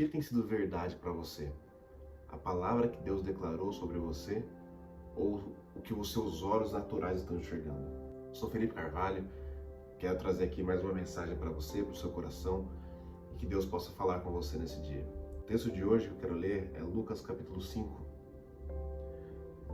que tem sido verdade para você? A palavra que Deus declarou sobre você ou o que os seus olhos naturais estão enxergando? Sou Felipe Carvalho, quero trazer aqui mais uma mensagem para você, para o seu coração, e que Deus possa falar com você nesse dia. O texto de hoje que eu quero ler é Lucas capítulo 5.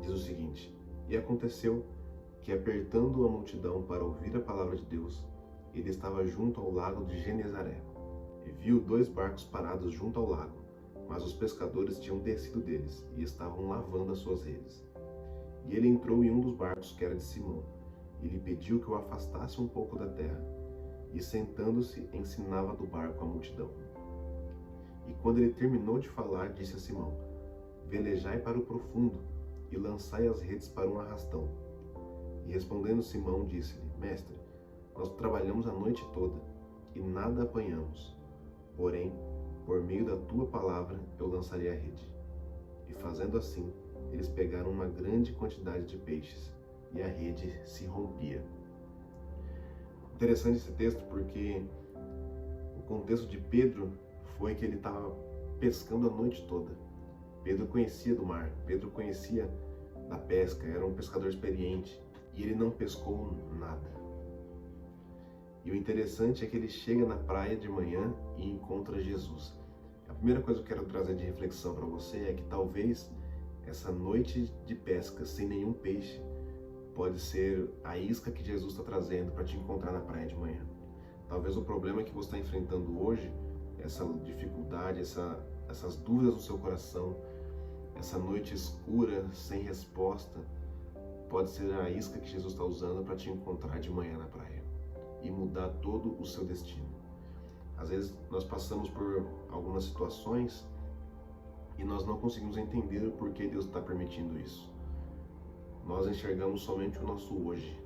Diz o seguinte: E aconteceu que, apertando a multidão para ouvir a palavra de Deus, ele estava junto ao lago de Genezaré, e viu 2 barcos parados junto ao lago, mas os pescadores tinham descido deles e estavam lavando as suas redes. E ele entrou em um dos barcos, que era de Simão, e lhe pediu que o afastasse um pouco da terra, e sentando-se ensinava do barco a multidão. E quando ele terminou de falar, disse a Simão: Velejai para o profundo e lançai as redes para um arrastão. E respondendo Simão, disse-lhe: Mestre, nós trabalhamos a noite toda e nada apanhamos, porém, por meio da tua palavra eu lançarei a rede. E fazendo assim, eles pegaram uma grande quantidade de peixes, e a rede se rompia. Interessante esse texto porque o contexto de Pedro foi que ele estava pescando a noite toda. Pedro conhecia do mar, Pedro conhecia da pesca, era um pescador experiente, e ele não pescou nada. E o interessante é que ele chega na praia de manhã e encontra Jesus. A primeira coisa que eu quero trazer de reflexão para você é que talvez essa noite de pesca sem nenhum peixe pode ser a isca que Jesus está trazendo para te encontrar na praia de manhã. Talvez o problema que você está enfrentando hoje, essa dificuldade, essas dúvidas no seu coração, essa noite escura, sem resposta, pode ser a isca que Jesus está usando para te encontrar de manhã na praia e mudar todo o seu destino. Às vezes nós passamos por algumas situações e nós não conseguimos entender o porquê Deus está permitindo isso. Nós enxergamos somente o nosso hoje,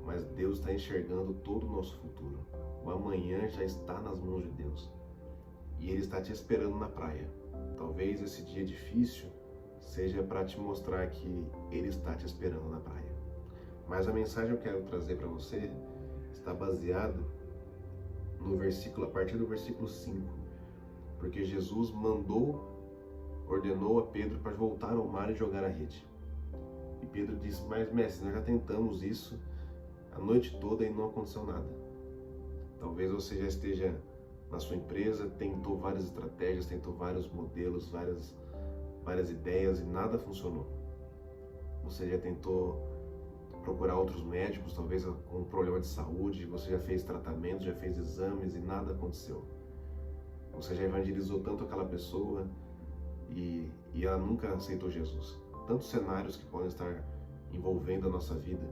mas Deus está enxergando todo o nosso futuro. O amanhã já está nas mãos de Deus e Ele está te esperando na praia. Talvez esse dia difícil seja para te mostrar que Ele está te esperando na praia. Mas a mensagem que eu quero trazer para você está baseada no versículo, a partir do versículo 5, porque Jesus ordenou a Pedro para voltar ao mar e jogar a rede. E Pedro disse: Mas mestre, nós já tentamos isso a noite toda e não aconteceu nada. Talvez você já esteja na sua empresa, tentou várias estratégias, tentou vários modelos, várias ideias e nada funcionou. Você já tentou procurar outros médicos, talvez com um problema de saúde, você já fez tratamento, já fez exames e nada aconteceu. Você já evangelizou tanto aquela pessoa e ela nunca aceitou Jesus. Tantos cenários que podem estar envolvendo a nossa vida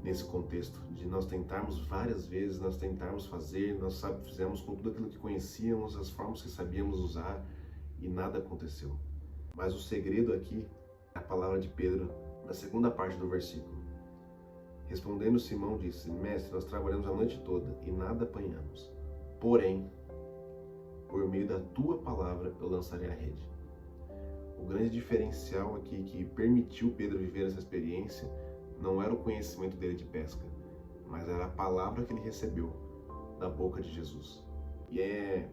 nesse contexto de nós tentarmos várias vezes, nós tentarmos fazer, fizemos com tudo aquilo que conhecíamos, as formas que sabíamos usar e nada aconteceu. Mas o segredo aqui é a palavra de Pedro, na segunda parte do versículo. Respondendo Simão, disse: Mestre, nós trabalhamos a noite toda e nada apanhamos. Porém, por meio da tua palavra eu lançarei a rede. O grande diferencial aqui que permitiu Pedro viver essa experiência não era o conhecimento dele de pesca, mas era a palavra que ele recebeu da boca de Jesus. E é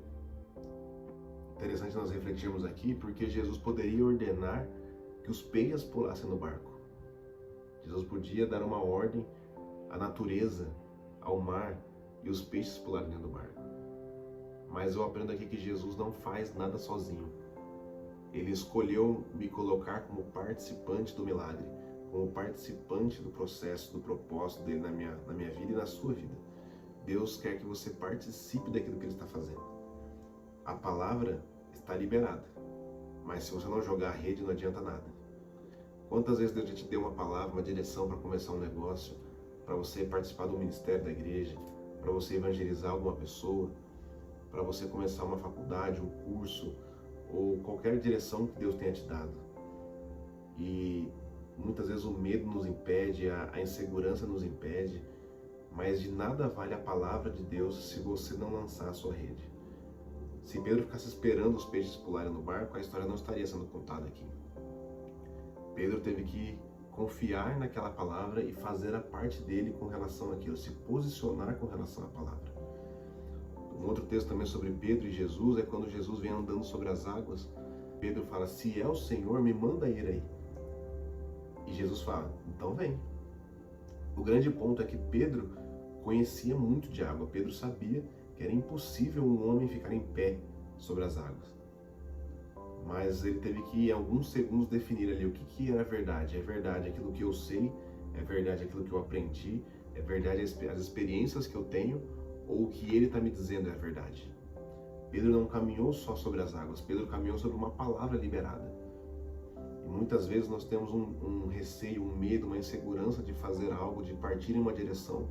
interessante nós refletirmos aqui porque Jesus poderia ordenar que os peixes pulassem no barco. Jesus podia dar uma ordem à natureza, ao mar, e os peixes pularem dentro do barco. Mas eu aprendo aqui que Jesus não faz nada sozinho. Ele escolheu me colocar como participante do milagre, como participante do processo, do propósito dele na minha vida e na sua vida. Deus quer que você participe daquilo que Ele está fazendo. A palavra está liberada, mas se você não jogar a rede não adianta nada. Quantas vezes Deus já te deu uma palavra, uma direção para começar um negócio, para você participar do ministério da igreja, para você evangelizar alguma pessoa, para você começar uma faculdade, um curso, ou qualquer direção que Deus tenha te dado. E muitas vezes o medo nos impede, a insegurança nos impede, mas de nada vale a palavra de Deus se você não lançar a sua rede. Se Pedro ficasse esperando os peixes pularem no barco, a história não estaria sendo contada aqui. Pedro teve que confiar naquela palavra e fazer a parte dele com relação àquilo, se posicionar com relação à palavra. Um outro texto também sobre Pedro e Jesus é quando Jesus vem andando sobre as águas. Pedro fala, se é o Senhor, me manda ir aí. E Jesus fala, então vem. O grande ponto é que Pedro conhecia muito de água. Pedro sabia que era impossível um homem ficar em pé sobre as águas. Mas ele teve que, em alguns segundos, definir ali o que era verdade. É verdade aquilo que eu sei, é verdade aquilo que eu aprendi, é verdade as experiências que eu tenho, ou o que ele está me dizendo é a verdade. Pedro não caminhou só sobre as águas, Pedro caminhou sobre uma palavra liberada. E muitas vezes nós temos um receio, um medo, uma insegurança de fazer algo, de partir em uma direção,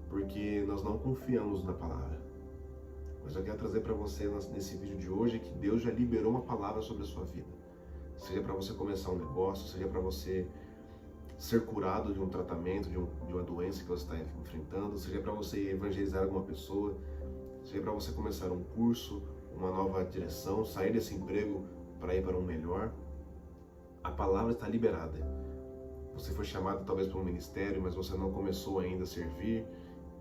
porque nós não confiamos na palavra. Mas eu quero trazer para você nesse vídeo de hoje que Deus já liberou uma palavra sobre a sua vida. Seja para você começar um negócio, seja para você ser curado de um tratamento, de uma doença que você está enfrentando, seja para você evangelizar alguma pessoa, seja para você começar um curso, uma nova direção, sair desse emprego para ir para um melhor. A palavra está liberada. Você foi chamado talvez para um ministério, mas você não começou ainda a servir.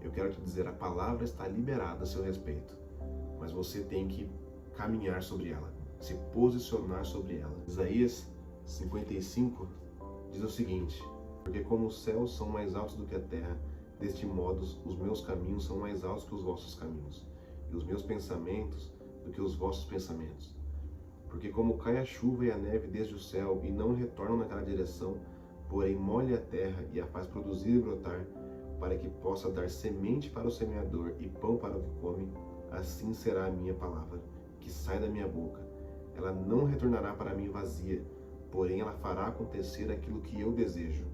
Eu quero te dizer, a palavra está liberada a seu respeito, mas você tem que caminhar sobre ela, se posicionar sobre ela. Isaías 55 diz o seguinte, porque como os céus são mais altos do que a terra, deste modo os meus caminhos são mais altos que os vossos caminhos, e os meus pensamentos do que os vossos pensamentos. Porque como cai a chuva e a neve desde o céu, e não retornam naquela direção, porém molha a terra e a faz produzir e brotar, para que possa dar semente para o semeador e pão para o que come, assim será a minha palavra, que sai da minha boca. Ela não retornará para mim vazia, porém ela fará acontecer aquilo que eu desejo,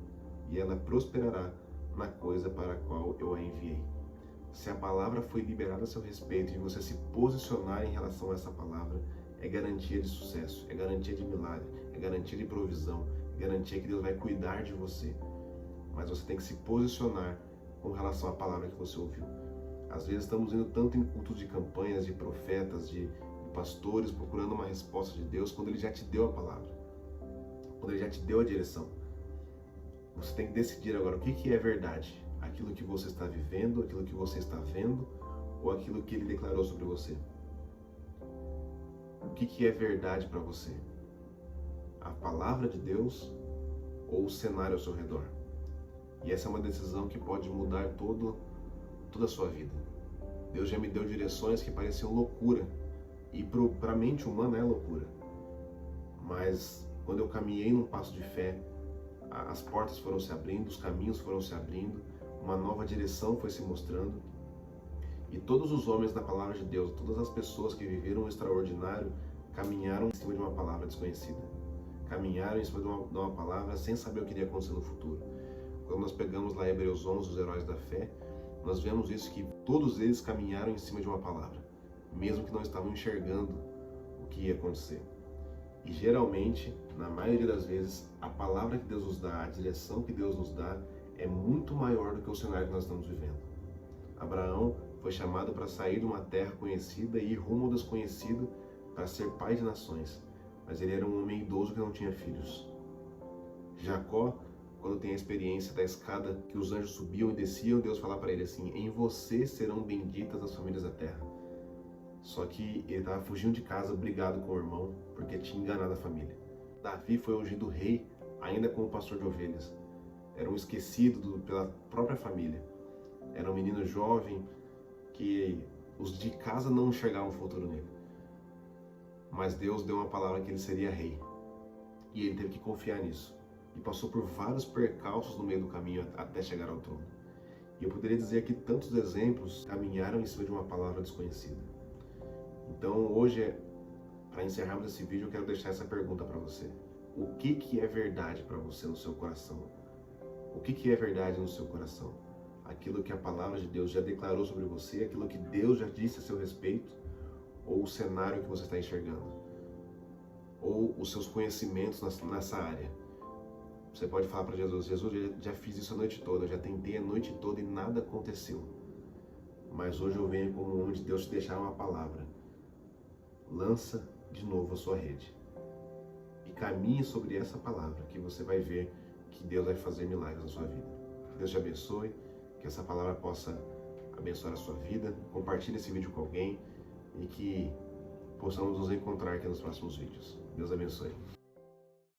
e ela prosperará na coisa para a qual eu a enviei. Se a palavra foi liberada a seu respeito e você se posicionar em relação a essa palavra, é garantia de sucesso, é garantia de milagre, é garantia de provisão, é garantia que Deus vai cuidar de você. Mas você tem que se posicionar com relação à palavra que você ouviu. Às vezes estamos indo tanto em cultos de campanhas, de profetas, de pastores, procurando uma resposta de Deus, quando Ele já te deu a palavra, quando Ele já te deu a direção. Você tem que decidir agora o que é verdade, aquilo que você está vivendo, aquilo que você está vendo, ou aquilo que Ele declarou sobre você. O que é verdade para você? A palavra de Deus ou o cenário ao seu redor? E essa é uma decisão que pode mudar toda a sua vida. Deus já me deu direções que pareciam loucura, e para a mente humana é loucura. Mas quando eu caminhei num passo de fé, as portas foram se abrindo, os caminhos foram se abrindo, uma nova direção foi se mostrando. E todos os homens da palavra de Deus, todas as pessoas que viveram o extraordinário, caminharam em cima de uma palavra desconhecida. Caminharam em cima de uma palavra sem saber o que iria acontecer no futuro. Quando nós pegamos lá Hebreus 11, os heróis da fé, nós vemos isso, que todos eles caminharam em cima de uma palavra, mesmo que não estavam enxergando o que ia acontecer. E geralmente, na maioria das vezes, a palavra que Deus nos dá, a direção que Deus nos dá, é muito maior do que o cenário que nós estamos vivendo. Abraão foi chamado para sair de uma terra conhecida e ir rumo ao desconhecido para ser pai de nações, mas ele era um homem idoso que não tinha filhos. Jacó, quando tem a experiência da escada que os anjos subiam e desciam, Deus fala para ele assim, em você serão benditas as famílias da terra. Só que ele estava fugindo de casa, brigado com o irmão, porque tinha enganado a família. Davi foi ungido rei, ainda como pastor de ovelhas. Era um esquecido pela própria família. Era um menino jovem que os de casa não enxergavam o futuro nele. Mas Deus deu uma palavra que ele seria rei. E ele teve que confiar nisso. E passou por vários percalços no meio do caminho até chegar ao trono. E eu poderia dizer que tantos exemplos caminharam em cima de uma palavra desconhecida. Então hoje, para encerrarmos esse vídeo, eu quero deixar essa pergunta para você. O que é verdade para você no seu coração? O que é verdade no seu coração? Aquilo que a palavra de Deus já declarou sobre você, aquilo que Deus já disse a seu respeito, ou o cenário que você está enxergando, ou os seus conhecimentos nessa área. Você pode falar para Jesus, Jesus, eu já fiz isso a noite toda, eu já tentei a noite toda e nada aconteceu. Mas hoje eu venho como um homem de Deus te deixar uma palavra. Lança de novo a sua rede. E caminhe sobre essa palavra, que você vai ver que Deus vai fazer milagres na sua vida. Que Deus te abençoe, que essa palavra possa abençoar a sua vida. Compartilhe esse vídeo com alguém e que possamos nos encontrar aqui nos próximos vídeos. Deus abençoe.